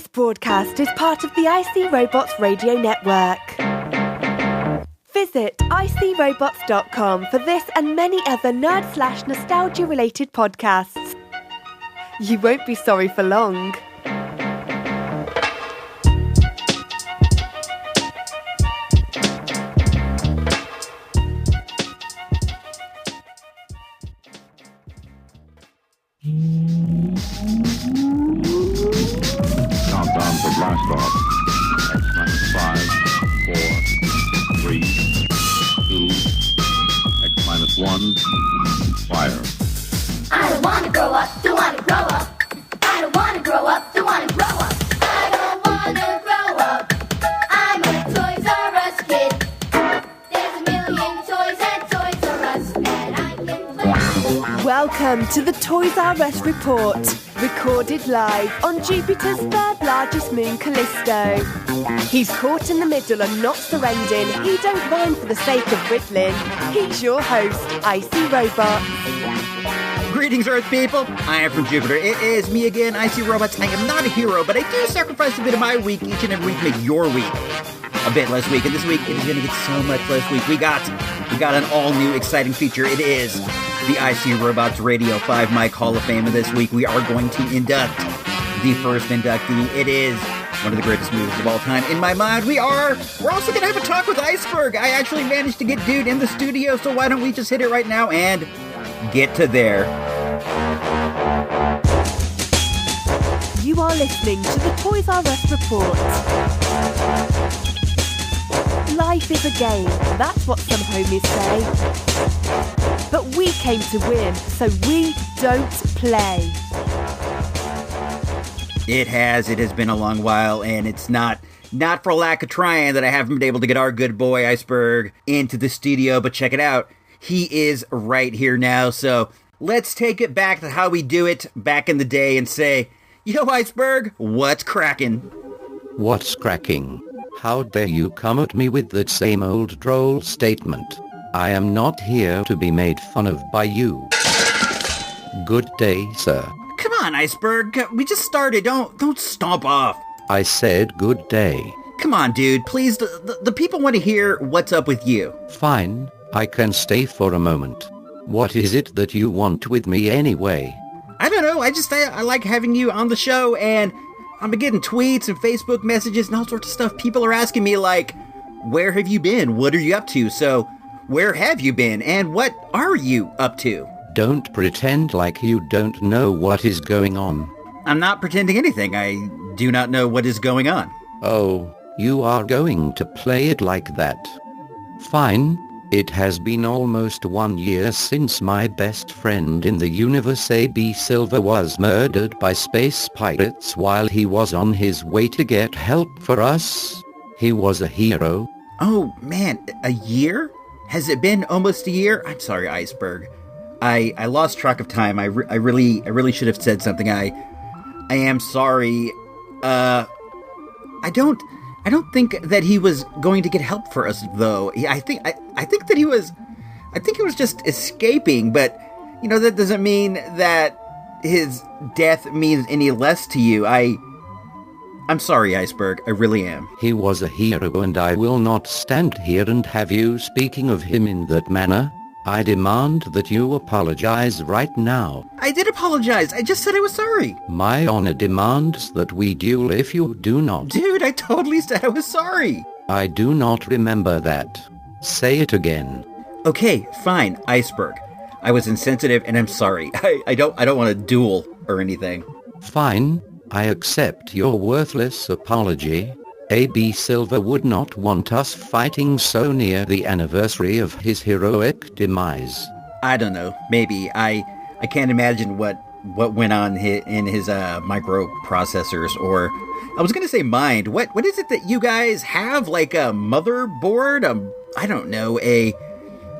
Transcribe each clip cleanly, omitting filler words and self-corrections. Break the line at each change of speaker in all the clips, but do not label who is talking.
This broadcast is part of the IC Robots Radio Network. Visit icrobots.com for this and many other nerd/nostalgia-related podcasts. You won't be sorry for long.
Countdown for blast off. X-5, 4, 3, 2, X-1, fire.
I don't wanna grow up, don't wanna grow up. I don't wanna grow up, don't wanna grow up. I don't wanna grow up. I'm a Toys R Us kid. There's a million toys at Toys R Us that I can play.
Welcome to the Toys R Us Report, recorded live on Jupiter's third largest moon, Callisto. He's caught in the middle and not surrendering. He don't mind for the sake of riddling. He's your host, IC Robot.
Greetings, Earth people. I am from Jupiter. It is me again, IC Robots. I am not a hero, but I do sacrifice a bit of my week each and every week to make your week a bit less week. And this week, it is going to get so much less week. We got an all-new, exciting feature. It is the IC Robots Radio 5 Mic Hall of Fame. And this week, we are going to induct the first inductee. It is one of the greatest movies of all time. In my mind, we're also going to have a talk with Iceberg. I actually managed to get Dude in the studio, so why don't we just hit it right now and get to there.
You are listening to the Toys R Us Report. Life is a game, that's what some homies say. But we came to win, so we don't play.
It has been a long while, and it's not for lack of trying that I haven't been able to get our good boy Iceberg into the studio, but check it out. He is right here now, so let's take it back to how we do it back in the day and say, yo, Iceberg, what's cracking?
What's cracking? How dare you come at me with that same old droll statement? I am not here to be made fun of by you. Good day, sir.
Come on, Iceberg, we just started, don't stomp off.
I said good day.
Come on, dude, please, the people want to hear what's up with you.
Fine, I can stay for a moment. What is it that you want with me anyway?
I don't know, I like having you on the show, and I'm getting tweets and Facebook messages and all sorts of stuff. People are asking me, like, where have you been? What are you up to? So, where have you been? And what are you up to?
Don't pretend like you don't know what is going on.
I'm not pretending anything. I do not know what is going on.
Oh, you are going to play it like that. Fine. It has been almost 1 year since my best friend in the universe, A.B. Silver, was murdered by space pirates while he was on his way to get help for us. He was a hero.
Oh, man, a year? Has it been almost a year? I'm sorry, Iceberg. I lost track of time. I really should have said something. I am sorry. I don't think that he was going to get help for us, though. I think that he was just escaping, but, you know, that doesn't mean that his death means any less to you. I'm sorry, Iceberg. I really am.
He was a hero, and I will not stand here and have you speaking of him in that manner. I demand that you apologize right now.
I did apologize. I just said I was sorry.
My honor demands that we duel if you do not.
Dude, I totally said I was sorry.
I do not remember that. Say it again.
Okay, fine, Iceberg. I was insensitive and I'm sorry. I don't want to duel or anything.
Fine. I accept your worthless apology. A.B. Silver would not want us fighting so near the anniversary of his heroic demise.
I don't know. Maybe. I can't imagine what went on in his microprocessors, or I was going to say mind. What is it that you guys have? Like a motherboard? I don't know, a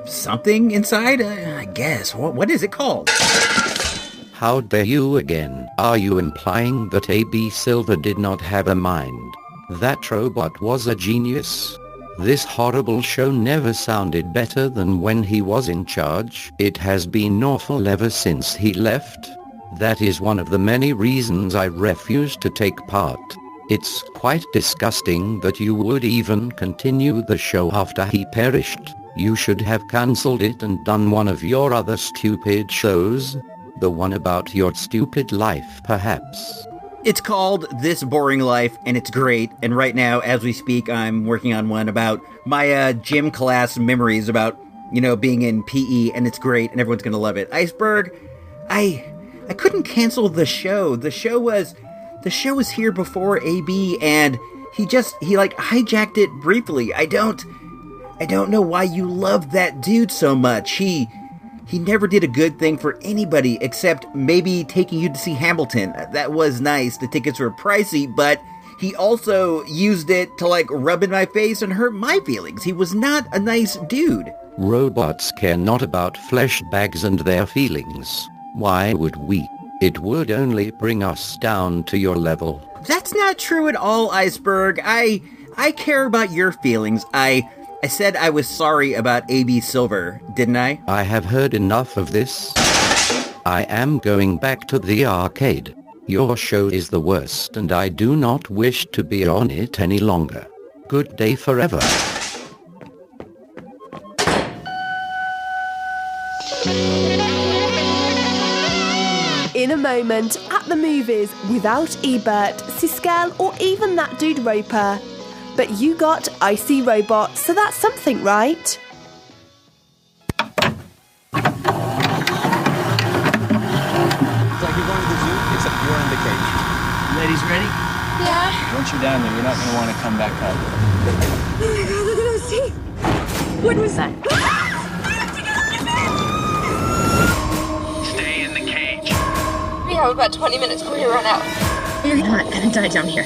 something inside? I guess. What is it called?
How dare you again? Are you implying that A.B. Silver did not have a mind? That robot was a genius. This horrible show never sounded better than when he was in charge. It has been awful ever since he left. That is one of the many reasons I refuse to take part. It's quite disgusting that you would even continue the show after he perished. You should have cancelled it and done one of your other stupid shows. The one about your stupid life, perhaps.
It's called This Boring Life, and it's great. And right now, as we speak, I'm working on one about my gym class memories about, being in PE, and it's great, and everyone's gonna love it. Iceberg, I couldn't cancel the show. The show was here before AB, and he hijacked it briefly. I don't know why you love that dude so much. He never did a good thing for anybody except maybe taking you to see Hamilton. That was nice. The tickets were pricey, but he also used it to rub in my face and hurt my feelings. He was not a nice dude.
Robots care not about flesh bags and their feelings. Why would we? It would only bring us down to your level.
That's not true at all, Iceberg. I care about your feelings. I said I was sorry about AB Silver, didn't I?
I have heard enough of this. I am going back to the arcade. Your show is the worst and I do not wish to be on it any longer. Good day forever.
In a moment, at the movies, without Ebert, Siskel, or even that dude Roper. But you got Icy Robot, so that's something, right?
It's like you're going to the zoo, except you're in the cage.
Ladies ready?
Yeah.
Once you're down there, you're not going to want to come back up.
Oh my god, look at those teeth. What was that?
Stay in the cage.
We have about 20 minutes before we run out. You're not gonna die down here.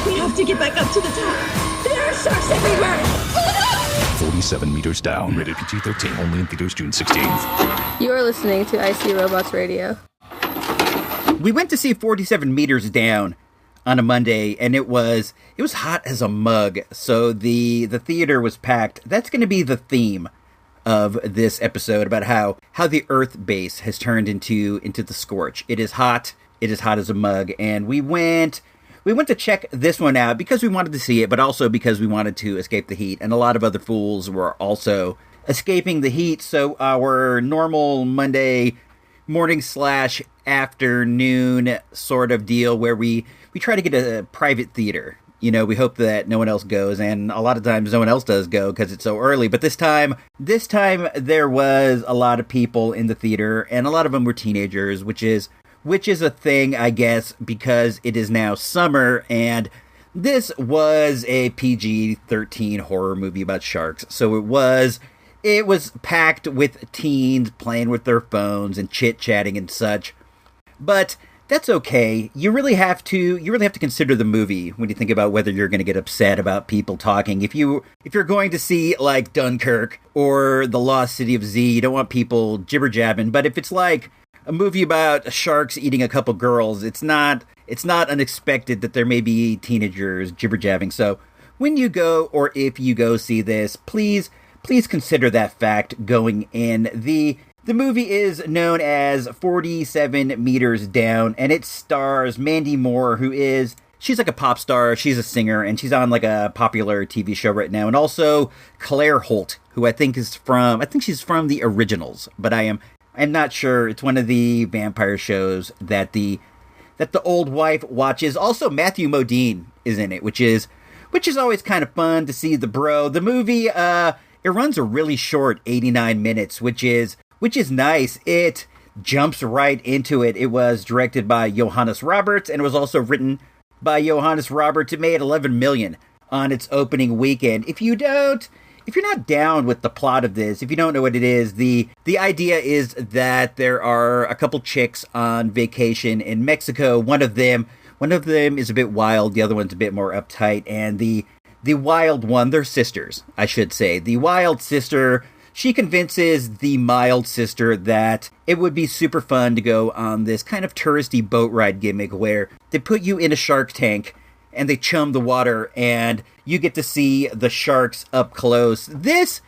We have to get back up to the top. There are sharks everywhere.
47 meters down. Rated PG-13. Only in theaters June 16th.
You are listening to IC Robots Radio.
We went to see 47 Meters Down on a Monday, and it was hot as a mug, so the theater was packed. That's going to be the theme of this episode, about how the Earth base has turned into the scorch. It is hot as a mug, and we went to check this one out because we wanted to see it, but also because we wanted to escape the heat, and a lot of other fools were also escaping the heat, so our normal Monday morning / afternoon sort of deal where we try to get a private theater. We hope that no one else goes, and a lot of times no one else does go because it's so early. But this time there was a lot of people in the theater, and a lot of them were teenagers, which is a thing, I guess, because it is now summer, and this was a PG-13 horror movie about sharks. So it was packed with teens playing with their phones and chit-chatting and such. But that's okay. You really have to consider the movie when you think about whether you're going to get upset about people talking. If you're going to see like Dunkirk or The Lost City of Z, you don't want people jibber-jabbing. But if it's like a movie about sharks eating a couple girls, it's not unexpected that there may be teenagers jibber-jabbing. So when you go, or if you go see this, please consider that fact going in. The movie is known as 47 Meters Down, and it stars Mandy Moore, she's like a pop star, she's a singer, and she's on like a popular TV show right now, and also Claire Holt, who I think she's from The Originals, but I'm not sure. It's one of the vampire shows that the old wife watches. Also, Matthew Modine is in it, which is always kind of fun to see the bro. The movie, it runs a really short 89 minutes, which is nice. It jumps right into it. It was directed by Johannes Roberts, and it was also written by Johannes Roberts. It made $11 million on its opening weekend. If you're not down with the plot of this, if you don't know what it is, the idea is that there are a couple chicks on vacation in Mexico. One of them is a bit wild, the other one's a bit more uptight, and the wild one, they're sisters, I should say. The wild sister, she convinces the mild sister that it would be super fun to go on this kind of touristy boat ride gimmick where they put you in a shark tank and they chum the water and you get to see the sharks up close. This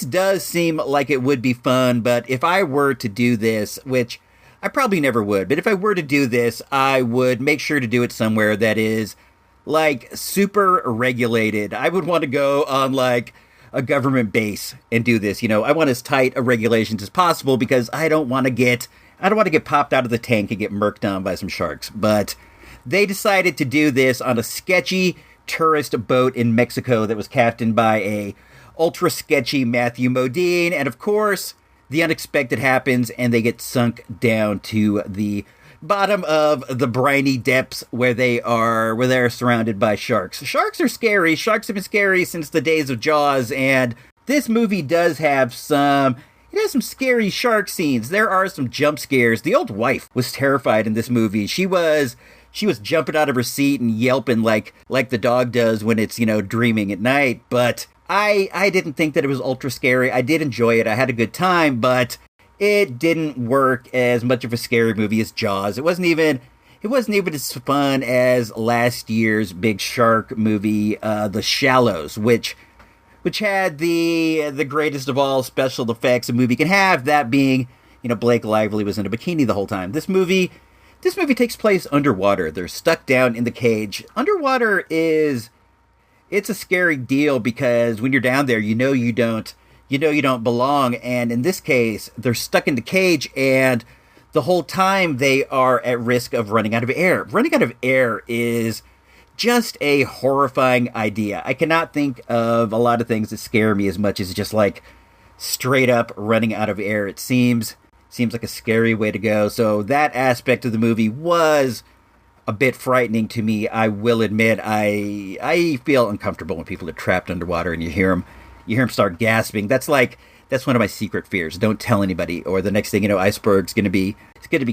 does seem like it would be fun, but if I were to do this, which I probably never would, but if I were to do this, I would make sure to do it somewhere that is, like, super regulated. I would want to go on, like, a government base and do this. I want as tight a regulations as possible because I don't want to get popped out of the tank and get murked on by some sharks. But they decided to do this on a sketchy tourist boat in Mexico that was captained by a ultra sketchy Matthew Modine, and of course, the unexpected happens, and they get sunk down to the bottom of the briny depths where they're surrounded by sharks. Sharks are scary. Sharks have been scary since the days of Jaws, and this movie does have some scary shark scenes. There are some jump scares. The old wife was terrified in this movie. She was jumping out of her seat and yelping like the dog does when it's, dreaming at night, but I didn't think that it was ultra scary. I did enjoy it. I had a good time, but it didn't work as much of a scary movie as Jaws. It wasn't even as fun as last year's big shark movie, The Shallows, which had the greatest of all special effects a movie can have, that being, Blake Lively was in a bikini the whole time. This movie takes place underwater. They're stuck down in the cage. Underwater it's a scary deal because when you're down there, you don't belong. And in this case, they're stuck in the cage, and the whole time they are at risk of running out of air. Running out of air is just a horrifying idea. I cannot think of a lot of things that scare me as much as just like straight up running out of air. It seems like a scary way to go. So that aspect of the movie was a bit frightening to me. I will admit, I feel uncomfortable when people are trapped underwater and you hear them start gasping. That's one of my secret fears. Don't tell anybody, or the next thing you know, Iceberg's going to be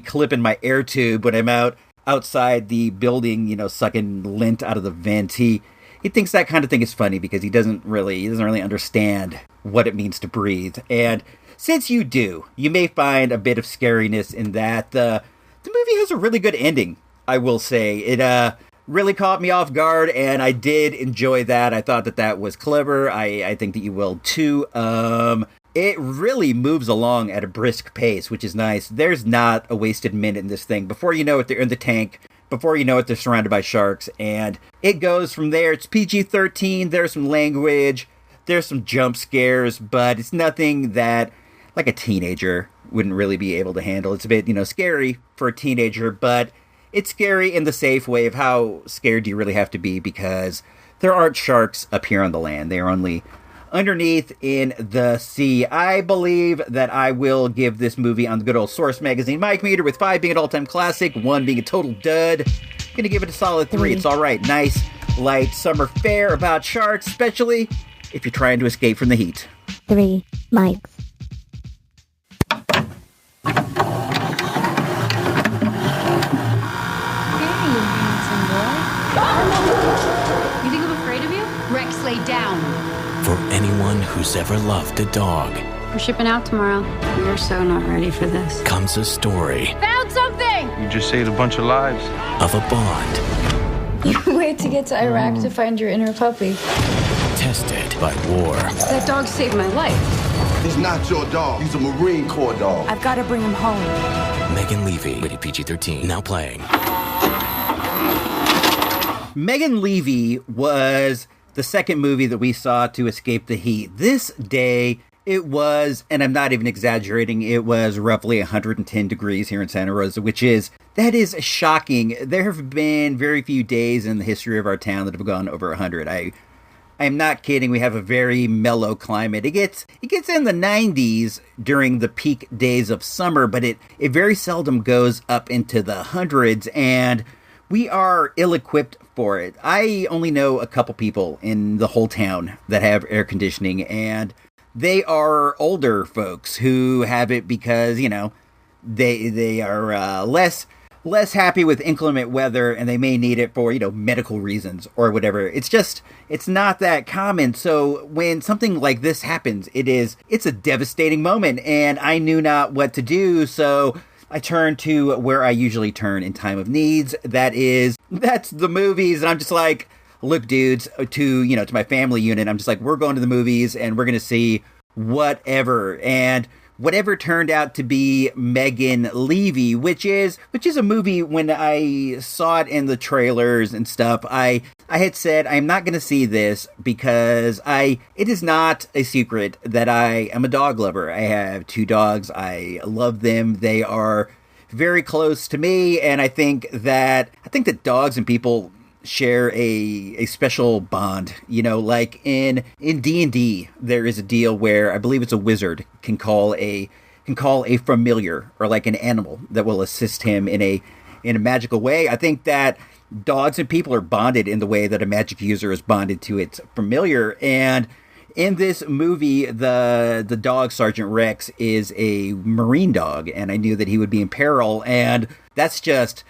clipping my air tube when I'm outside the building, sucking lint out of the vent. He thinks that kind of thing is funny because he doesn't really understand what it means to breathe. And since you do, you may find a bit of scariness in that. The movie has a really good ending, I will say. It really caught me off guard, and I did enjoy that. I thought that was clever. I think that you will too. It really moves along at a brisk pace, which is nice. There's not a wasted minute in this thing. Before you know it, they're in the tank. Before you know it, they're surrounded by sharks, and it goes from there. It's PG-13. There's some language. There's some jump scares, but it's nothing that, like, a teenager wouldn't really be able to handle. It's a bit, scary for a teenager, but it's scary in the safe way of how scared do you really have to be, because there aren't sharks up here on the land. They are only underneath in the sea. I believe that I will give this movie on the good old Source Magazine Mike meter, with 5 being an all-time classic, 1 being a total dud. Gonna give it a solid 3. It's all right. Nice, light summer fare about sharks, especially if you're trying to escape from the heat.
3 mics.
You think I'm afraid of you? Rex, lay down.
For anyone who's ever loved a dog,
We're shipping out tomorrow. We're so not ready for this.
comes a story
Found something!
You just saved a bunch of lives.
of a bond
You wait to get to Iraq to find your inner puppy.
tested by war.
That dog saved my life.
He's not your dog. He's a Marine Corps dog.
I've got to bring him home.
Megan Levy, rated PG-13, now playing.
Megan Levy was the second movie that we saw to escape the heat. This day, it was, and I'm not even exaggerating, it was roughly 110 degrees here in Santa Rosa, that is shocking. There have been very few days in the history of our town that have gone over 100. I am not kidding. We have a very mellow climate. It gets in the 90s during the peak days of summer, but it very seldom goes up into the hundreds, and we are ill-equipped for it. I only know a couple people in the whole town that have air conditioning, and they are older folks who have it because, they are less happy with inclement weather, and they may need it for, medical reasons or whatever. It's not that common. So when something like this happens, it's a devastating moment, and I knew not what to do. So I turned to where I usually turn in time of needs. That's the movies. And I'm just like, look, dudes, to my family unit, I'm just like, we're going to the movies and we're going to see whatever. And whatever turned out to be Megan Levy, which is a movie. When I saw it in the trailers and stuff, I had said I'm not going to see this because it is not a secret that I am a dog lover. I have 2 dogs. I love them. They are very close to me, and I think that dogs and people share a special bond. You know, like in D&D, there is a deal where I believe it's a wizard can call a familiar or like an animal that will assist him in a magical way. I think that dogs and people are bonded in the way that a magic user is bonded to its familiar. And in this movie, the dog, Sergeant Rex, is a Marine dog, and I knew that he would be in peril, and that's just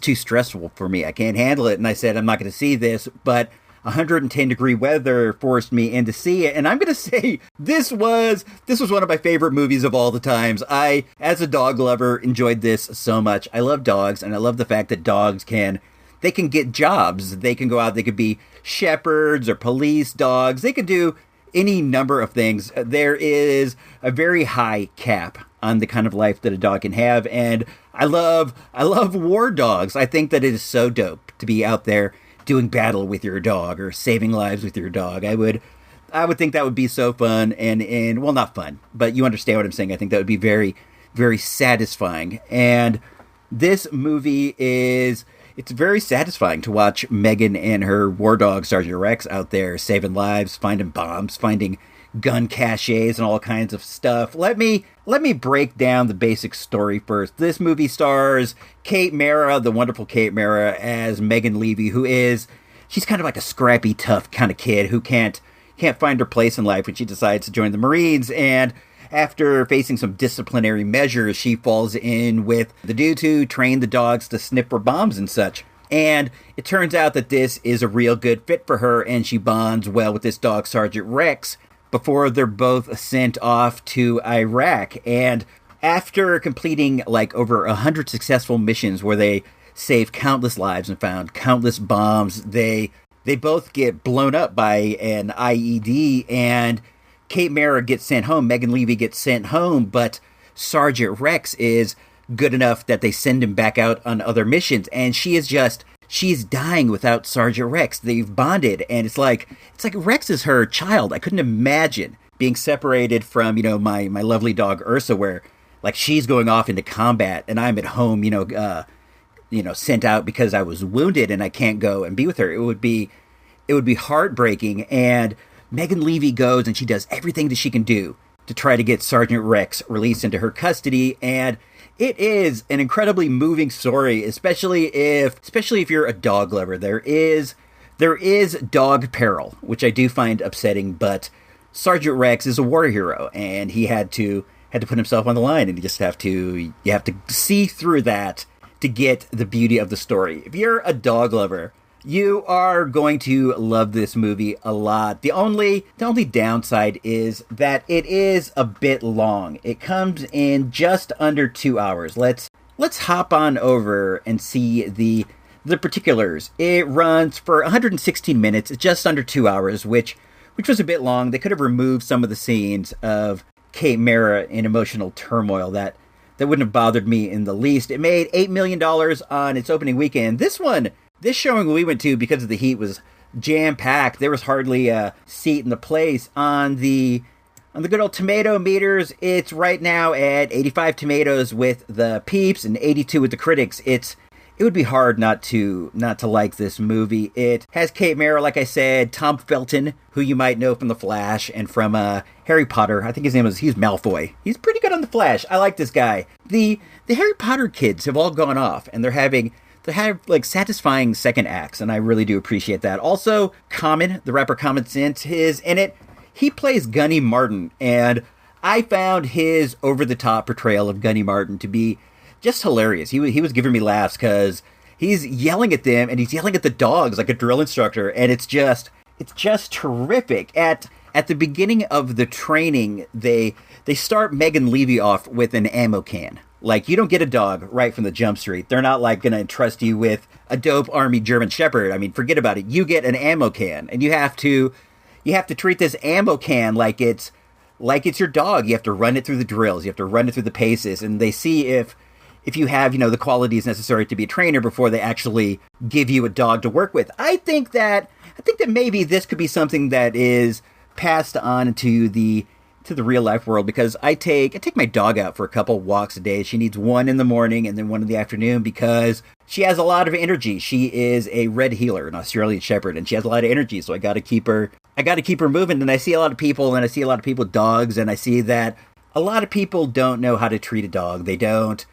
too stressful for me. I can't handle it, and I said I'm not going to see this, but 110-degree weather forced me in to see it, and I'm going to say this was one of my favorite movies of all the times. I, as a dog lover, enjoyed this so much. I love dogs, and I love the fact that dogs can get jobs. They can go out, they could be shepherds or police dogs. They can do any number of things. There is a very high cap on the kind of life that a dog can have, and I love war dogs. I think that it is so dope to be out there doing battle with your dog or saving lives with your dog. I would think that would be so fun and well, not fun, but you understand what I'm saying. I think that would be very, very satisfying. And this movie it's very satisfying to watch Megan and her war dog, Sergeant Rex, out there saving lives, finding bombs, finding gun caches, and all kinds of stuff. Let me break down the basic story first. This movie stars Kate Mara, the wonderful Kate Mara, as Megan Levy, she's kind of like a scrappy, tough kind of kid who can't find her place in life when she decides to join the Marines. And after facing some disciplinary measures, she falls in with the dudes who train the dogs to sniff for bombs and such. And it turns out that this is a real good fit for her, and she bonds well with this dog, Sergeant Rex, before they're both sent off to Iraq. And after completing like over 100 successful missions where they saved countless lives and found countless bombs, they both get blown up by an IED, and Kate Mara gets sent home, Megan Levy gets sent home, but Sergeant Rex is good enough that they send him back out on other missions, and she's dying without Sergeant Rex. They've bonded, and it's like Rex is her child. I couldn't imagine being separated from, my lovely dog Ursa, where like she's going off into combat and I'm at home, sent out because I was wounded and I can't go and be with her. It would be heartbreaking. And Megan Levy goes and she does everything that she can do to try to get Sergeant Rex released into her custody. And it is an incredibly moving story, especially if you're a dog lover. There is dog peril, which I do find upsetting, but Sergeant Rex is a war hero, and he had to put himself on the line, and you have to see through that to get the beauty of the story. If you're a dog lover, you are going to love this movie a lot. The only downside is that it is a bit long. It comes in just under 2 hours. Let's hop on over and see the particulars. It runs for 116 minutes. It's just under 2 hours, which was a bit long. They could have removed some of the scenes of Kate Mara in emotional turmoil. That wouldn't have bothered me in the least. It made $8 million on its opening weekend. This showing we went to, because of the heat, was jam-packed. There was hardly a seat in the place. On the good old tomato meters, it's right now at 85 tomatoes with the peeps and 82 with the critics. It would be hard not to like this movie. It has Kate Mara, like I said, Tom Felton, who you might know from The Flash and from Harry Potter. I think he's Malfoy. He's pretty good on The Flash. I like this guy. The Harry Potter kids have all gone off, and they have like satisfying second acts, and I really do appreciate that. Also, Common, the rapper Common Sense, is in it. He plays Gunny Martin, and I found his over-the-top portrayal of Gunny Martin to be just hilarious. He was giving me laughs because he's yelling at them, and he's yelling at the dogs like a drill instructor, and it's just terrific. At the beginning of the training, they start Megan Levy off with an ammo can. Like, you don't get a dog right from the jump street. They're not, like, going to entrust you with a dope army German Shepherd. I mean, forget about it. You get an ammo can, and you have to treat this ammo can like it's like it's your dog. You have to run it through the drills. You have to run it through the paces, and they see if you have, the qualities necessary to be a trainer before they actually give you a dog to work with. I think that maybe this could be something that is passed on to the real life world, because I take my dog out for a couple walks a day. She needs one in the morning and then one in the afternoon because she has a lot of energy. She is a red heeler, an Australian Shepherd, and she has a lot of energy. So I got to keep her moving. And I see a lot of people with dogs, and I see that a lot of people don't know how to treat a dog. They don't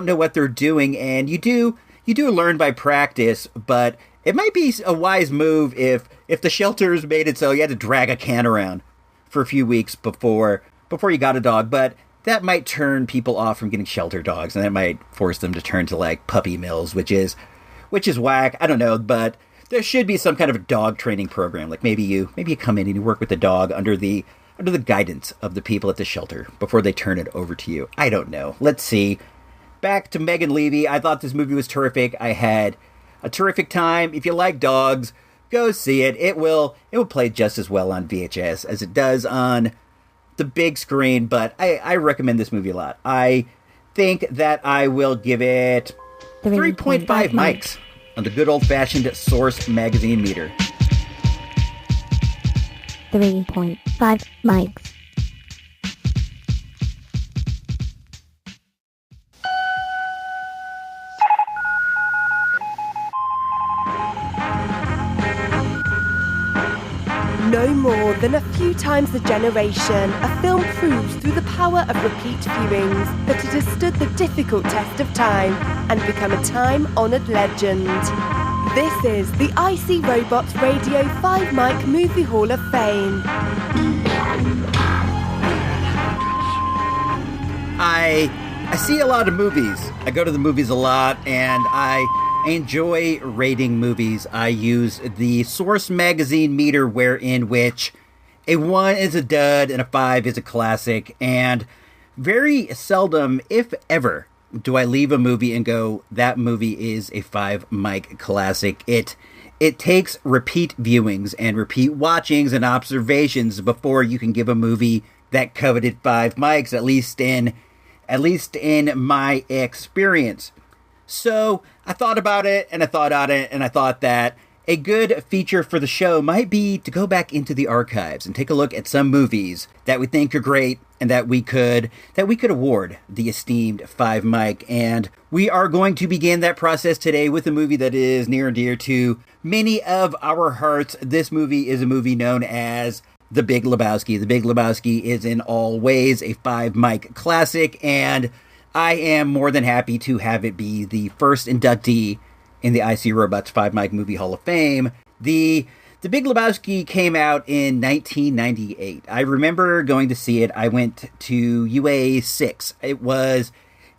know what they're doing, and you do learn by practice, but it might be a wise move if the shelters made it so you had to drag a can around for a few weeks before you got a dog. But that might turn people off from getting shelter dogs, and that might force them to turn to like puppy mills, which is whack. I don't know, but there should be some kind of a dog training program. Like maybe you come in and you work with the dog under the guidance of the people at the shelter before they turn it over to you. I don't know. Let's see. Back to Megan Levy. I thought this movie was terrific. I had a terrific time. If you like dogs, go see it. It will play just as well on VHS as it does on the big screen, but I recommend this movie a lot. I think that I will give it 3.5 mics on the good old-fashioned Source magazine meter.
3.5 mics.
No more than a few times a generation, a film proves through the power of repeat viewings that it has stood the difficult test of time and become a time-honoured legend. This is the IC Robots Radio 5-Mic Movie Hall of Fame.
I see a lot of movies. I go to the movies a lot, and I enjoy rating movies. I use the Source magazine meter, wherein which a 1 is a dud and a 5 is a classic, and very seldom, if ever, do I leave a movie and go, that movie is a 5-mic classic. It takes repeat viewings and repeat watchings and observations before you can give a movie that coveted 5 mics, at least in my experience. So I thought about it, and I thought that a good feature for the show might be to go back into the archives and take a look at some movies that we think are great and that we could award the esteemed 5-mic. And we are going to begin that process today with a movie that is near and dear to many of our hearts. This movie is a movie known as The Big Lebowski. The Big Lebowski is in all ways a 5-mic classic, and I am more than happy to have it be the first inductee in the IC Robots 5-Mic Movie Hall of Fame. The Big Lebowski came out in 1998. I remember going to see it. I went to UA 6. It was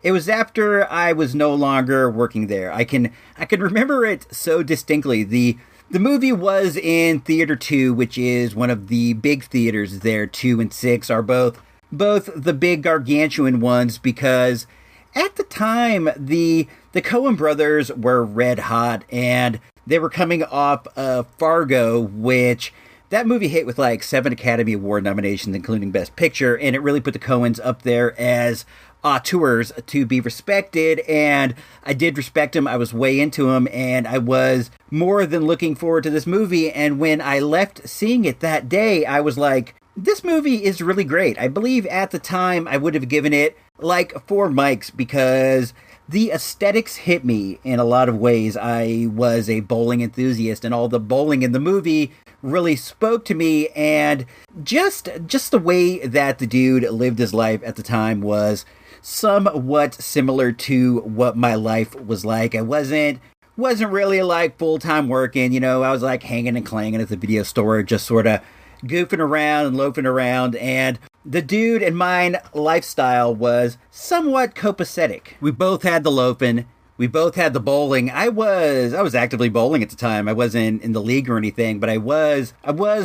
after I was no longer working there. I can remember it so distinctly. The movie was in Theater 2, which is one of the big theaters there. 2 and 6 are both the big gargantuan ones, because at the time the Coen brothers were red hot, and they were coming off of Fargo, which that movie hit with like 7 Academy Award nominations, including Best Picture, and it really put the Coens up there as auteurs to be respected, and I did respect them. I was way into them, and I was more than looking forward to this movie, and when I left seeing it that day, I was like, this movie is really great. I believe at the time I would have given it like 4 mics, because the aesthetics hit me in a lot of ways. I was a bowling enthusiast, and all the bowling in the movie really spoke to me, and just the way that the dude lived his life at the time was somewhat similar to what my life was like. I wasn't really like full-time working, I was like hanging and clanging at the video store, just sort of goofing around and loafing around, and the dude and mine lifestyle was somewhat copacetic. We both had the loafing, we both had the bowling. I was actively bowling at the time. I wasn't in the league or anything, but I was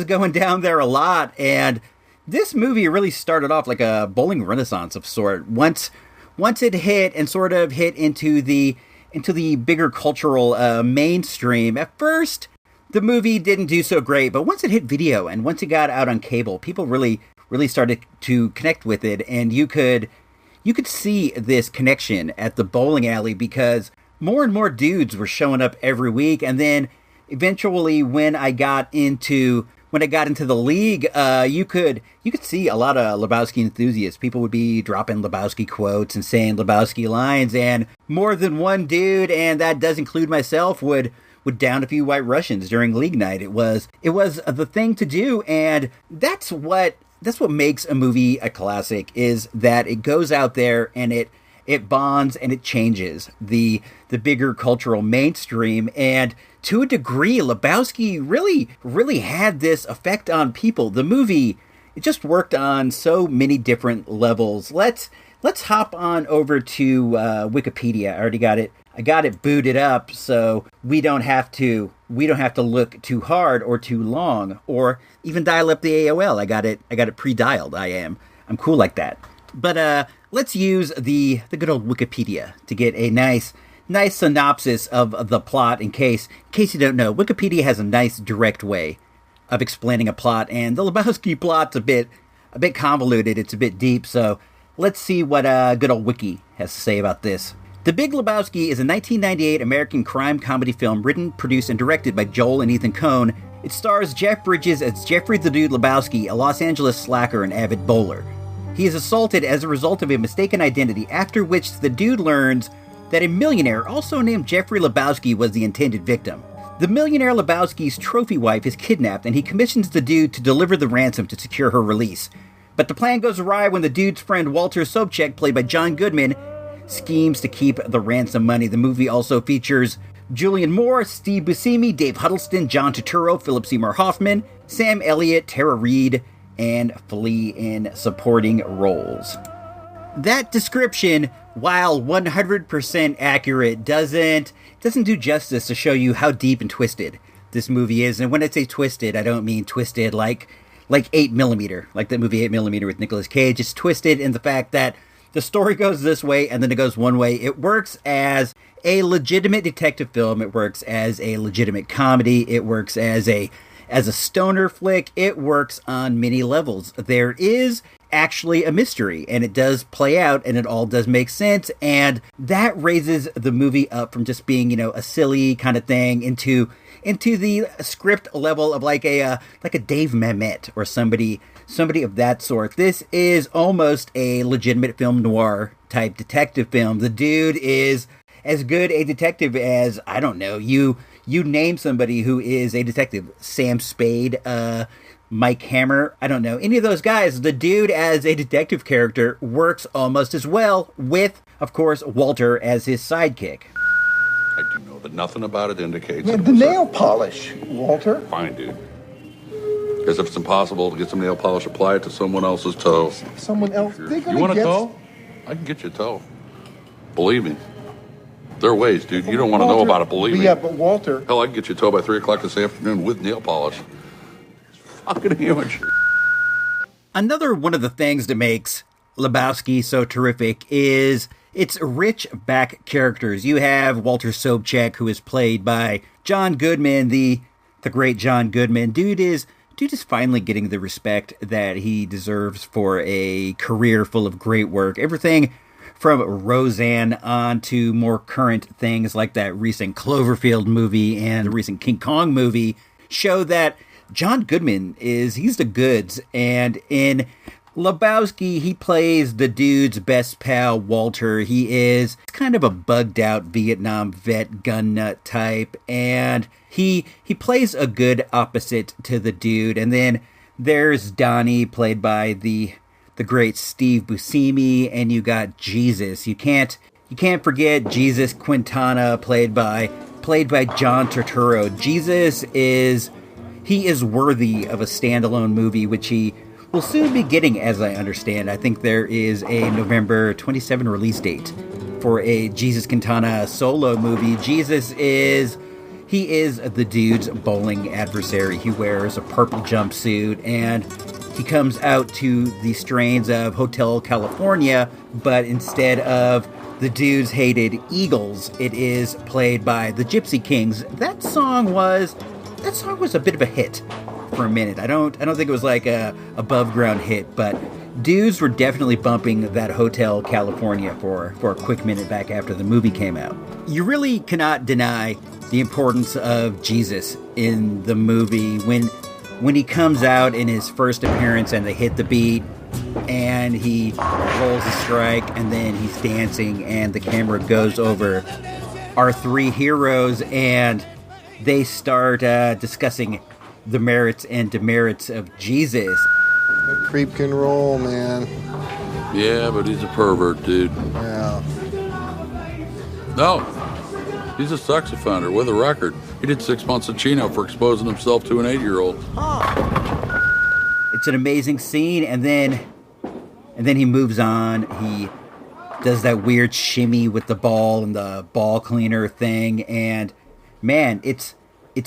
going down there a lot, and this movie really started off like a bowling renaissance of sort. Once it hit and sort of hit into the bigger cultural mainstream, at first the movie didn't do so great, but once it hit video and once it got out on cable, people really really started to connect with it, and you could see this connection at the bowling alley because more and more dudes were showing up every week. And then eventually when I got into the league, you could see a lot of Lebowski enthusiasts. People would be dropping Lebowski quotes and saying Lebowski lines, and more than one dude, and that does include myself, would down a few White Russians during league night. It was the thing to do, and that's what makes a movie a classic, is that it goes out there and it bonds and it changes the bigger cultural mainstream. And to a degree, Lebowski really had this effect on people. The movie, it just worked on so many different levels. Let's hop on over to Wikipedia. I already got it. I got it booted up, so we don't have to look too hard or too long, or even dial up the AOL. I got it pre-dialed. I'm cool like that. But let's use the good old Wikipedia to get a nice synopsis of the plot. In case you don't know, Wikipedia has a nice direct way of explaining a plot, and the Lebowski plot's a bit convoluted. It's a bit deep. So let's see what good old Wiki has to say about this. The Big Lebowski is a 1998 American crime comedy film written, produced, and directed by Joel and Ethan Coen. It stars Jeff Bridges as Jeffrey the Dude Lebowski, a Los Angeles slacker and avid bowler. He is assaulted as a result of a mistaken identity, after which the dude learns that a millionaire also named Jeffrey Lebowski was the intended victim. The millionaire Lebowski's trophy wife is kidnapped, and he commissions the dude to deliver the ransom to secure her release. But the plan goes awry when the dude's friend Walter Sobchak, played by John Goodman, schemes to keep the ransom money. The movie also features Julianne Moore, Steve Buscemi, Dave Huddleston, John Turturro, Philip Seymour Hoffman, Sam Elliott, Tara Reid, and Flea in supporting roles. That description, while 100% accurate, doesn't do justice to show you how deep and twisted this movie is. And when I say twisted, I don't mean twisted like 8mm, like that movie 8mm with Nicolas Cage. It's twisted in the fact that the story goes this way, and then it goes one way. It works as a legitimate detective film. It works as a legitimate comedy. It works as a stoner flick. It works on many levels. There is actually a mystery, and it does play out, and it all does make sense, and that raises the movie up from just being, a silly kind of thing into the script level of like a Dave Mamet or somebody of that sort. This is almost a legitimate film noir type detective film. The dude is as good a detective as, I don't know, you name somebody who is a detective. Sam Spade, Mike Hammer, I don't know, any of those guys. The dude as a detective character works almost as well with, of course, Walter as his sidekick.
I do know that nothing about it indicates...
Yeah, the nail polish, Walter.
Fine, dude. As if it's impossible to get some nail polish applied to someone else's toe.
Someone else?
You want a toe? I can get you a toe. Believe me. There are ways, dude. You don't want to know about it, believe me.
Yeah, but Walter...
Hell, I can get you a toe by 3 o'clock this afternoon with nail polish. Fucking amateur.
Another one of the things that makes Lebowski so terrific is its rich back characters. You have Walter Sobchak, who is played by John Goodman, the great John Goodman. Dude is finally getting the respect that he deserves for a career full of great work. Everything from Roseanne on to more current things like that recent Cloverfield movie and the recent King Kong movie show that John Goodman he's the goods. And in Lebowski, he plays the dude's best pal, Walter. He is kind of a bugged out Vietnam vet gun nut type, and he plays a good opposite to the dude. And then there's Donnie, played by the great Steve Buscemi, and you got Jesus. You can't forget Jesus Quintana, played by John Turturro. Jesus is worthy of a standalone movie, which he will soon be getting, as I understand. I think there is a November 27 release date for a Jesus Quintana solo movie. Jesus is the dude's bowling adversary. He wears a purple jumpsuit, and he comes out to the strains of Hotel California, but instead of the dude's hated Eagles, it is played by the Gypsy Kings. That song was a bit of a hit for a minute. I don't think it was like a above ground hit, but dudes were definitely bumping that Hotel California for a quick minute back after the movie came out. You really cannot deny the importance of Jesus in the movie when he comes out in his first appearance and they hit the beat and he rolls a strike and then he's dancing and the camera goes over our three heroes and they start discussing the merits and demerits of Jesus.
That creep can roll, man.
Yeah, but he's a pervert, dude.
Yeah.
No, he's a sex offender with a record. He did 6 months of Chino for exposing himself to an 8-year-old.
It's an amazing scene, and then he moves on. He does that weird shimmy with the ball and the ball cleaner thing, and man, it's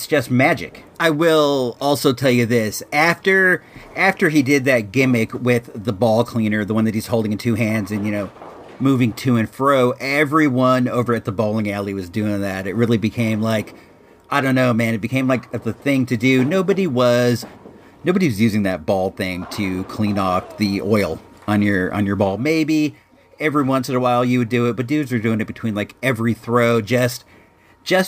just magic. I will also tell you this. After he did that gimmick with the ball cleaner, the one that he's holding in two hands and, moving to and fro, everyone over at the bowling alley was doing that. It really became like, I don't know, man, it became like the thing to do. Nobody was using that ball thing to clean off the oil on your ball. Maybe every once in a while you would do it, but dudes were doing it between like every throw just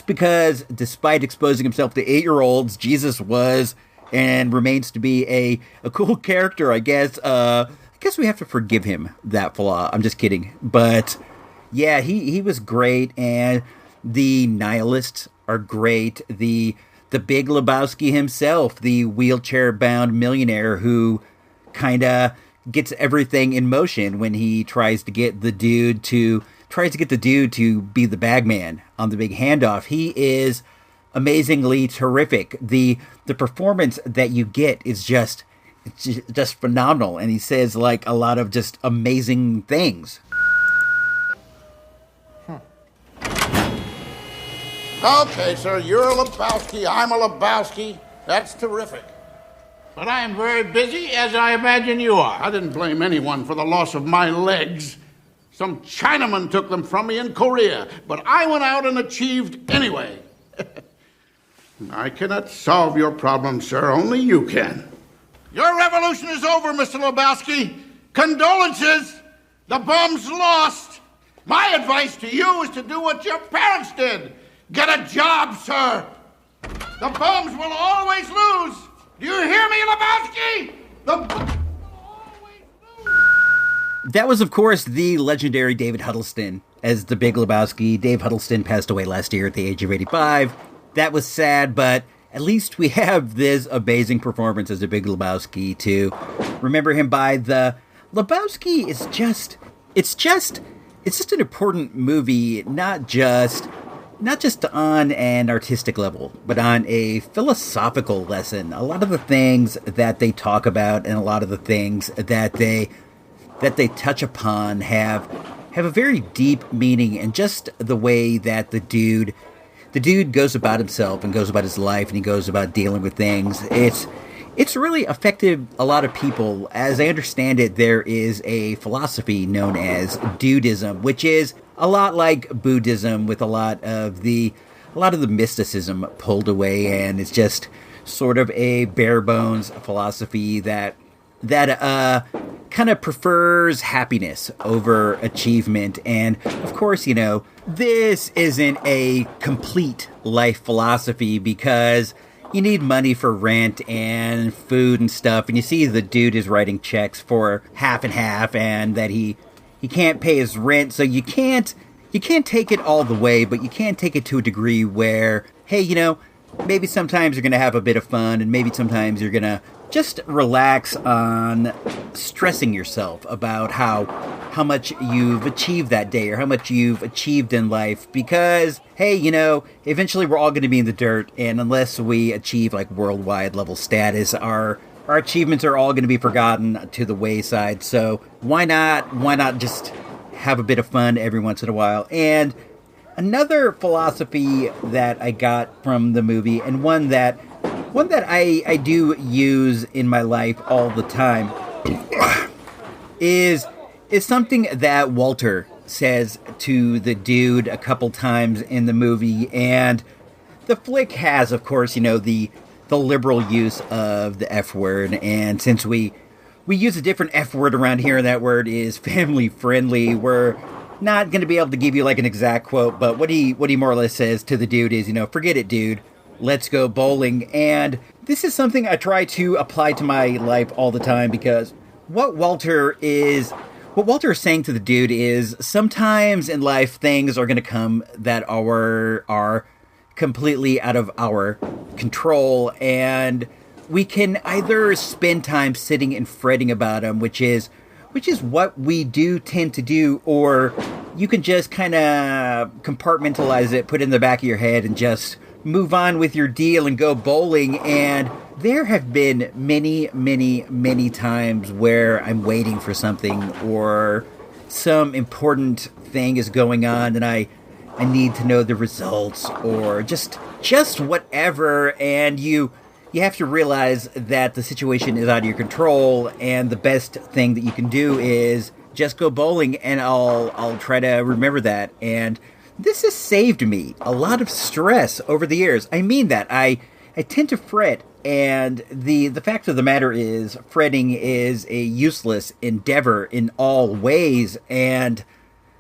because, despite exposing himself to 8-year-olds, Jesus was and remains to be a cool character, I guess. I guess we have to forgive him that flaw. I'm just kidding. But yeah, he was great, and the nihilists are great. The big Lebowski himself, the wheelchair-bound millionaire who kind of gets everything in motion when he tries to get the dude to be the bagman on the big handoff. He is amazingly terrific. The performance that you get is just phenomenal, and he says like a lot of just amazing things.
Okay, sir, you're a Lebowski, I'm a Lebowski. That's terrific. But I am very busy, as I imagine you are. I didn't blame anyone for the loss of my legs. Some Chinaman took them from me in Korea, but I went out and achieved anyway. I cannot solve your problem, sir. Only you can. Your revolution is over, Mr. Lebowski. Condolences. The bum's lost. My advice to you is to do what your parents did. Get a job, sir. The bums will always lose. Do you hear me, Lebowski?
That was, of course, the legendary David Huddleston as the Big Lebowski. Dave Huddleston passed away last year at the age of 85. That was sad, but at least we have this amazing performance as the Big Lebowski to remember him by. The Lebowski is just an important movie, not just on an artistic level, but on a philosophical lesson. A lot of the things that they talk about and a lot of the things that they touch upon have a very deep meaning, and just the way that the dude goes about himself and goes about his life and he goes about dealing with things. It's really affected a lot of people. As I understand it, there is a philosophy known as Dudism, which is a lot like Buddhism, with a lot of the mysticism pulled away, and it's just sort of a bare bones philosophy that kind of prefers happiness over achievement. And of course, this isn't a complete life philosophy, because you need money for rent and food and stuff, and you see the dude is writing checks for half and half, and that he can't pay his rent, so you can't take it all the way, but you can take it to a degree where, hey, maybe sometimes you're going to have a bit of fun, and maybe sometimes you're going to just relax on stressing yourself about how much you've achieved that day or how much you've achieved in life, because, hey, eventually we're all going to be in the dirt, and unless we achieve like worldwide level status, our achievements are all going to be forgotten to the wayside. So why not just have a bit of fun every once in a while? And another philosophy that I got from the movie, and one that I do use in my life all the time, is something that Walter says to the dude a couple times in the movie. And the flick has, of course, the the liberal use of the F word. And since we use a different F word around here, and that word is family friendly, we're not going to be able to give you like an exact quote, but what he more or less says to the dude is, forget it, dude. Let's go bowling. And this is something I try to apply to my life all the time, because what Walter is saying to the dude is, sometimes in life things are going to come that are completely out of our control, and we can either spend time sitting and fretting about them, which is what we do tend to do, or you can just kind of compartmentalize it, put it in the back of your head, and just move on with your deal and go bowling. And there have been many, many, many times where I'm waiting for something, or some important thing is going on, and I need to know the results, or just whatever, and you have to realize that the situation is out of your control, and the best thing that you can do is just go bowling, and I'll try to remember that. And this has saved me a lot of stress over the years. I mean that. I tend to fret, and the fact of the matter is, fretting is a useless endeavor in all ways, and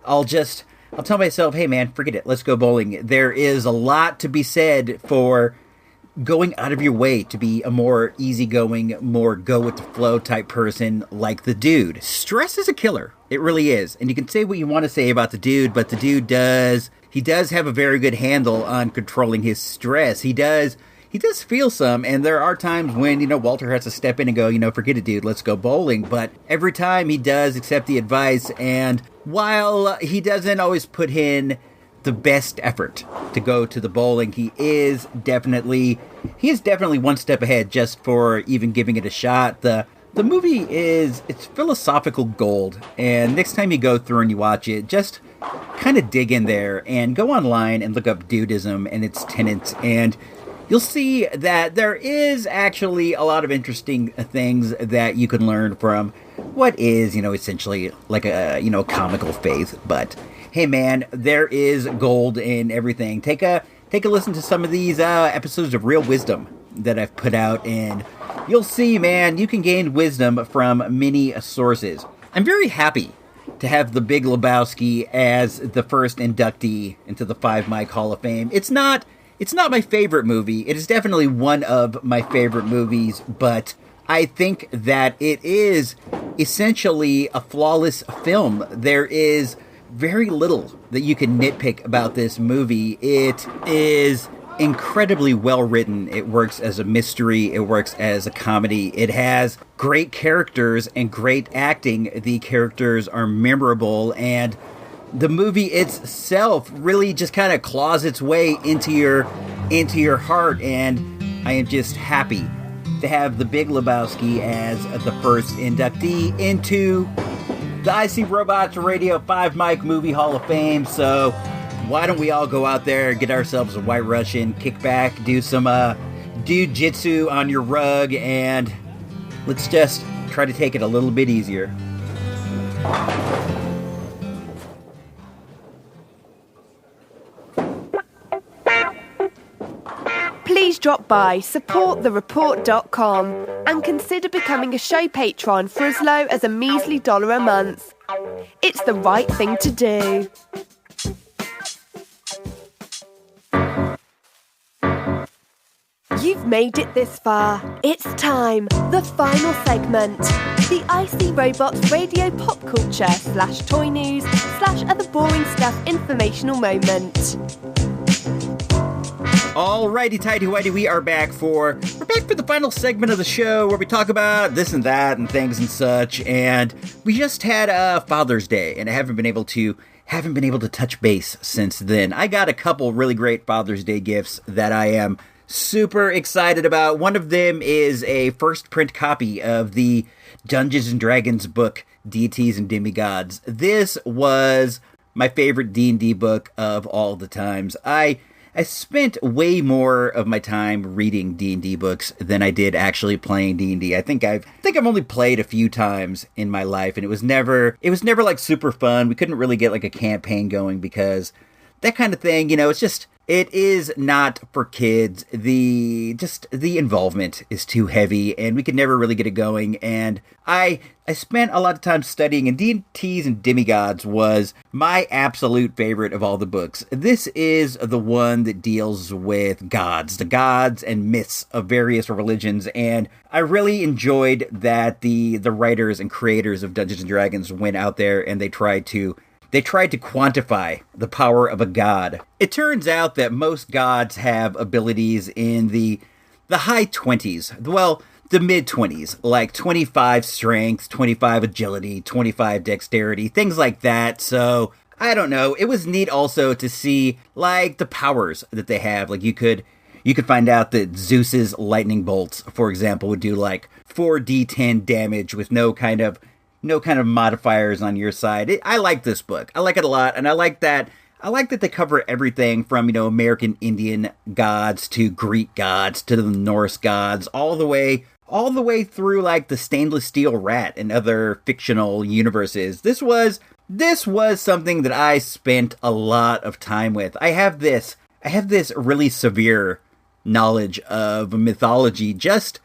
I'll tell myself, hey man, forget it, let's go bowling. There is a lot to be said for going out of your way to be a more easygoing, more go-with-the-flow type person like the dude. Stress is a killer. It really is. And you can say what you want to say about the dude, but the dude does have a very good handle on controlling his stress. He does feel some, and there are times when, Walter has to step in and go, forget it, dude, let's go bowling. But every time he does accept the advice, and while he doesn't always put in the best effort to go to the bowling, he is definitely one step ahead just for even giving it a shot. The movie it's philosophical gold, and next time you go through and you watch it, just kind of dig in there and go online and look up dudism and its tenets, and you'll see that there is actually a lot of interesting things that you can learn from what is, essentially like a, comical faith. But hey man, there is gold in everything. Take a listen to some of these episodes of Real Wisdom that I've put out, and you'll see, man, you can gain wisdom from many sources. I'm very happy to have The Big Lebowski as the first inductee into the 5 Mic Hall of Fame. It's not my favorite movie. It is definitely one of my favorite movies, but I think that it is essentially a flawless film. There is very little that you can nitpick about this movie. It is incredibly well written. It works as a mystery. It works as a comedy. It has great characters and great acting. The characters are memorable, and the movie itself really just kind of claws its way into your heart. And I am just happy to have The Big Lebowski as the first inductee into the IC Robots Radio 5 Mic Movie Hall of Fame. So why don't we all go out there, get ourselves a White Russian, kick back, do some dude-jitsu on your rug, and let's just try to take it a little bit easier.
Please drop by supportthereport.com and consider becoming a show patron for as low as a measly $1 a month. It's the right thing to do. You've made it this far. It's time. The final segment. The IC Robots Radio Pop Culture / Toy News / Other Boring Stuff Informational Moment.
Alrighty, tighty whitey, we're back for the final segment of the show where we talk about this and that and things and such. And we just had Father's Day, and I haven't been able to touch base since then. I got a couple really great Father's Day gifts that I am super excited about. One of them is a first print copy of the Dungeons and Dragons book, Deities and Demigods. This was my favorite D&D book of all the times. I spent way more of my time reading D&D books than I did actually playing D&D. I think I've only played a few times in my life, and it was never like super fun. We couldn't really get like a campaign going because that kind of thing. It's just, it is not for kids. The involvement is too heavy, and we could never really get it going. And I spent a lot of time studying, and deities and demigods was my absolute favorite of all the books. This is the one that deals with gods, the gods and myths of various religions, and I really enjoyed that the writers and creators of Dungeons & Dragons went out there and they tried to quantify the power of a god. It turns out that most gods have abilities in the high 20s. Well, the mid-20s, like 25 strength, 25 agility, 25 dexterity, things like that. So, I don't know. It was neat also to see, like, the powers that they have. Like, you could find out that Zeus's lightning bolts, for example, would do, like, 4d10 damage with no kind of modifiers on your side. I like this book. I like it a lot, and I like that they cover everything from, American Indian gods to Greek gods to the Norse gods, all the way through, like, the stainless steel rat and other fictional universes. This was something that I spent a lot of time with. I have this really severe knowledge of mythology just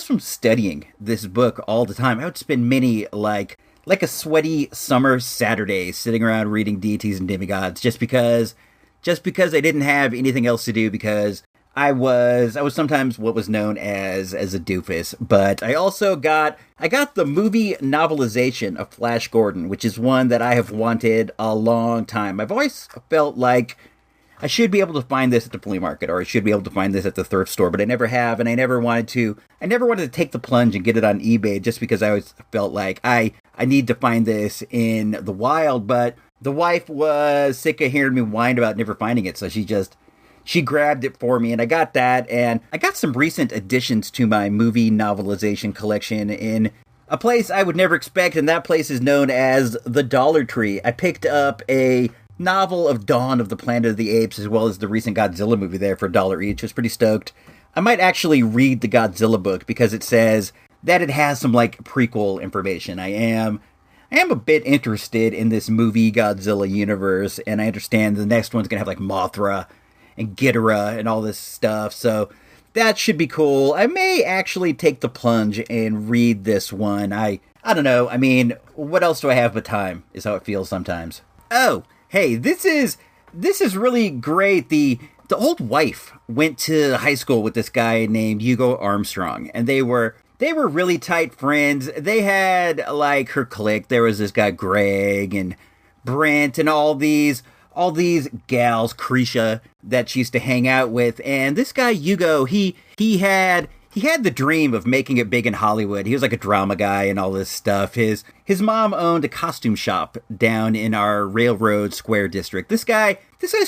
from studying this book all the time. I would spend many, like a sweaty summer Saturday sitting around reading deities and demigods just because I didn't have anything else to do, because I was sometimes what was known as a doofus. But I also got the movie novelization of Flash Gordon, which is one that I have wanted a long time. I've always felt like I should be able to find this at the flea market, or I should be able to find this at the thrift store, but I never have, and I never wanted to take the plunge and get it on eBay, just because I always felt like I need to find this in the wild. But the wife was sick of hearing me whine about never finding it, so she grabbed it for me, and I got that, and I got some recent additions to my movie novelization collection in a place I would never expect, and that place is known as the Dollar Tree. I picked up a novel of Dawn of the Planet of the Apes, as well as the recent Godzilla movie there for $1 each. I was pretty stoked. I might actually read the Godzilla book, because it says that it has some, like, prequel information. I am a bit interested in this movie Godzilla universe, and I understand the next one's gonna have, like, Mothra and Ghidorah and all this stuff, so that should be cool. I may actually take the plunge and read this one. I don't know. I mean, what else do I have but time, is how it feels sometimes. Oh, hey, this is really great. The old wife went to high school with this guy named Hugo Armstrong, and they were really tight friends. They had, like, her clique. There was this guy Greg and Brent and all these gals, Krisha, that she used to hang out with. And this guy Hugo, he had the dream of making it big in Hollywood. He was like a drama guy and all this stuff. His mom owned a costume shop down in our Railroad Square district. This guy's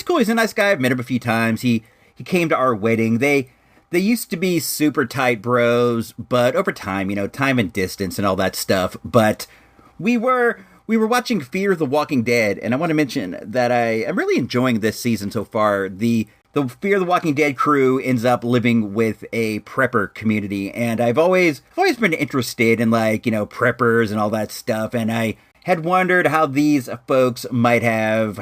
cool. He's a nice guy. I've met him a few times. He came to our wedding. They used to be super tight bros, but over time, time and distance and all that stuff. But we were watching Fear the Walking Dead, and I want to mention that I'm really enjoying this season so far. The Fear the Walking Dead crew ends up living with a prepper community, and I've always been interested in, like, preppers and all that stuff, and I had wondered how these folks might have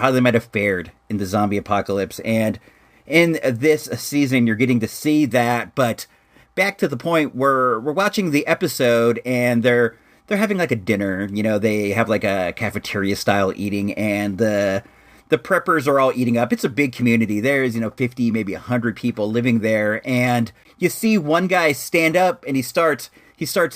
fared in the zombie apocalypse, and in this season you're getting to see that. But back to the point, we're watching the episode, and they're having, like, a dinner. They have, like, a cafeteria style eating, and the preppers are all eating up. It's a big community. There's, 50, maybe 100 people living there. And you see one guy stand up, and he starts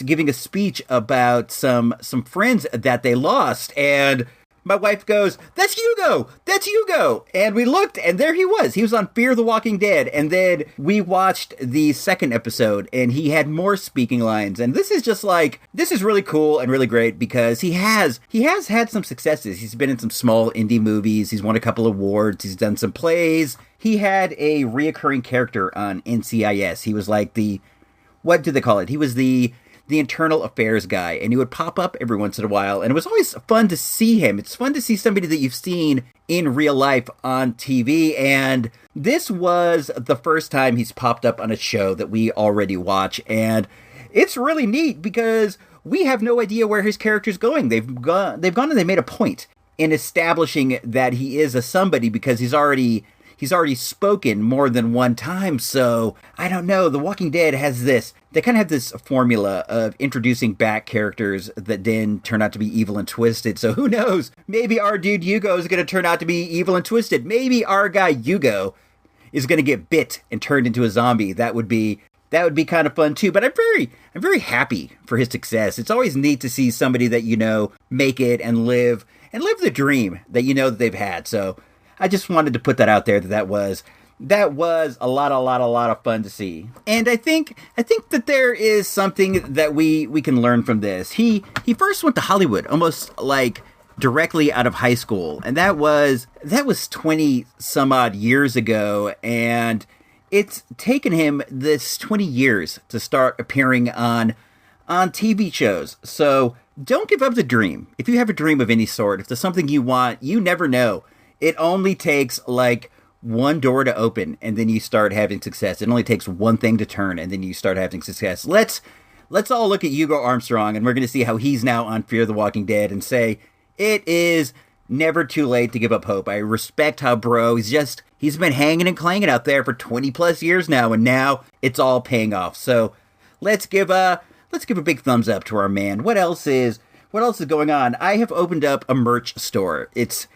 giving a speech about some friends that they lost. And my wife goes, "That's Hugo! That's Hugo!" And we looked, and there he was. He was on Fear the Walking Dead. And then we watched the second episode, and he had more speaking lines. And this is really cool and really great, because he has had some successes. He's been in some small indie movies. He's won a couple awards. He's done some plays. He had a reoccurring character on NCIS. He was like what do they call it? He was the internal affairs guy, and he would pop up every once in a while, and it was always fun to see him. It's fun to see somebody that you've seen in real life on TV, and this was the first time he's popped up on a show that we already watch, and it's really neat because we have no idea where his character's going. They've gone and they made a point in establishing that he is a somebody because he's already spoken more than one time. So I don't know. The Walking Dead has this. They kind of have this formula of introducing back characters that then turn out to be evil and twisted. So who knows? Maybe our dude Hugo is going to turn out to be evil and twisted. Maybe our guy Hugo is going to get bit and turned into a zombie. That would be kind of fun too. But I'm very happy for his success. It's always neat to see somebody that you know make it and live the dream that you know that they've had. So I just wanted to put that out there that was a lot of fun to see. And I think that there is something that we can learn from this. He first went to Hollywood almost like directly out of high school, and that was 20 some odd years ago, and it's taken him this 20 years to start appearing on TV shows. So don't give up the dream. If you have a dream of any sort, if there's something you want, you never know. It only takes like one door to open and then you start having success. It only takes one thing to turn and then you start having success. Let's all look at Hugo Armstrong, and we're going to see how he's now on Fear the Walking Dead and say it is never too late to give up hope. I respect how bro, he's been hanging and clanging out there for 20 plus years now, and now it's all paying off. So let's give a big thumbs up to our man. What else is going on? I have opened up a merch store. It's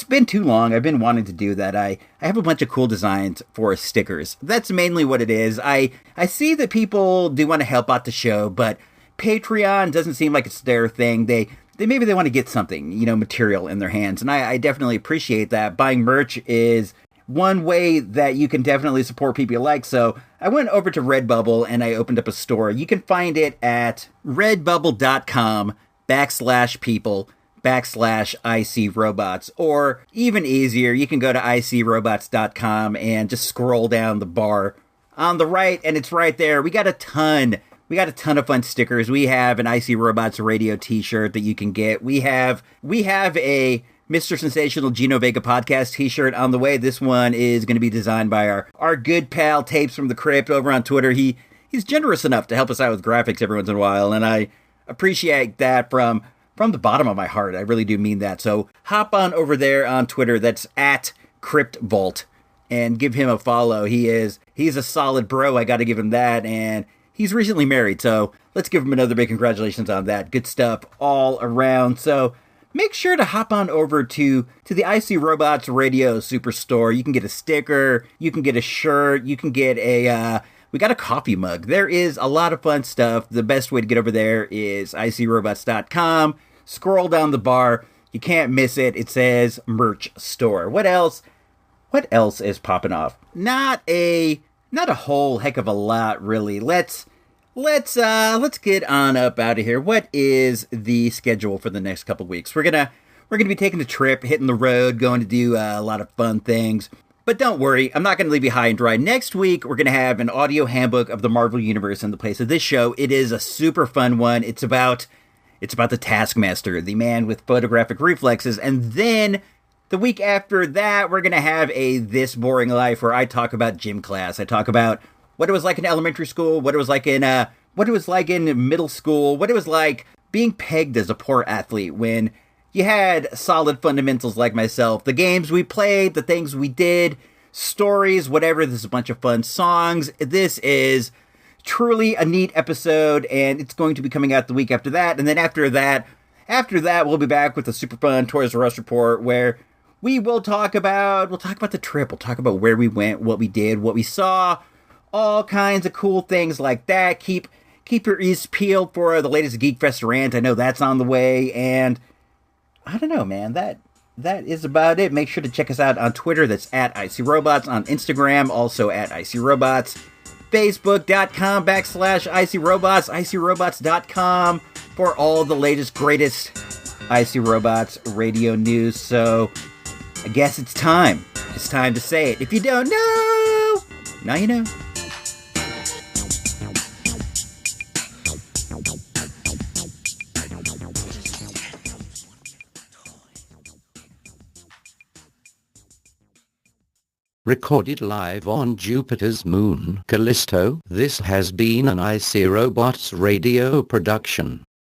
been too long. I've been wanting to do that. I have a bunch of cool designs for stickers. That's mainly what it is. I see that people do want to help out the show, but Patreon doesn't seem like it's their thing. They maybe they want to get something, material in their hands. And I definitely appreciate that. Buying merch is one way that you can definitely support people you like. So I went over to Redbubble and I opened up a store. You can find it at redbubble.com/people/IC Robots, or even easier, you can go to icrobots.com and just scroll down the bar on the right, and it's right there. We got a ton of fun stickers. We have an IC Robots radio t-shirt that you can get. We have a Mr. Sensational Gino Vega podcast t-shirt on the way. This one is going to be designed by our good pal Tapes from the Crypt over on Twitter. He's generous enough to help us out with graphics every once in a while, and I appreciate that from the bottom of my heart. I really do mean that. So hop on over there on Twitter. That's at CryptVault, and give him a follow. He's a solid bro. I got to give him that. And he's recently married, so let's give him another big congratulations on that. Good stuff all around. So make sure to hop on over to the IC Robots Radio Superstore. You can get a sticker. You can get a shirt. You can get we got a coffee mug. There is a lot of fun stuff. The best way to get over there is icrobots.com. Scroll down the bar. You can't miss it. It says merch store. What else is popping off? Not a whole heck of a lot, really. Let's get on up out of here. What is the schedule for the next couple weeks? We're gonna be taking a trip, hitting the road, going to do a lot of fun things. But don't worry, I'm not going to leave you high and dry. Next week, we're going to have an audio handbook of the Marvel Universe in the place of this show. It is a super fun one. It's about the Taskmaster, the man with photographic reflexes. And then the week after that, we're going to have a This Boring Life, where I talk about gym class. I talk about what it was like in elementary school, what it was like in middle school, what it was like being pegged as a poor athlete when you had solid fundamentals like myself. The games we played, the things we did, stories, whatever. There's a bunch of fun songs. This is truly a neat episode, and it's going to be coming out the week after that. And then after that, we'll be back with a super fun Toys R Us report, where we will talk about the trip. We'll talk about where we went, what we did, what we saw, all kinds of cool things like that. Keep your ears peeled for the latest Geek Fest rant. I know that's on the way, and I don't know, man. That is about it. Make sure to check us out on Twitter. That's at ICRobots. On Instagram, also at ICRobots. Facebook.com/ICRobots. ICRobots.com for all the latest, greatest IC Robots radio news. So I guess it's time. It's time to say it. If you don't know, now you know.
Recorded live on Jupiter's moon, Callisto. This has been an IC Robots radio production.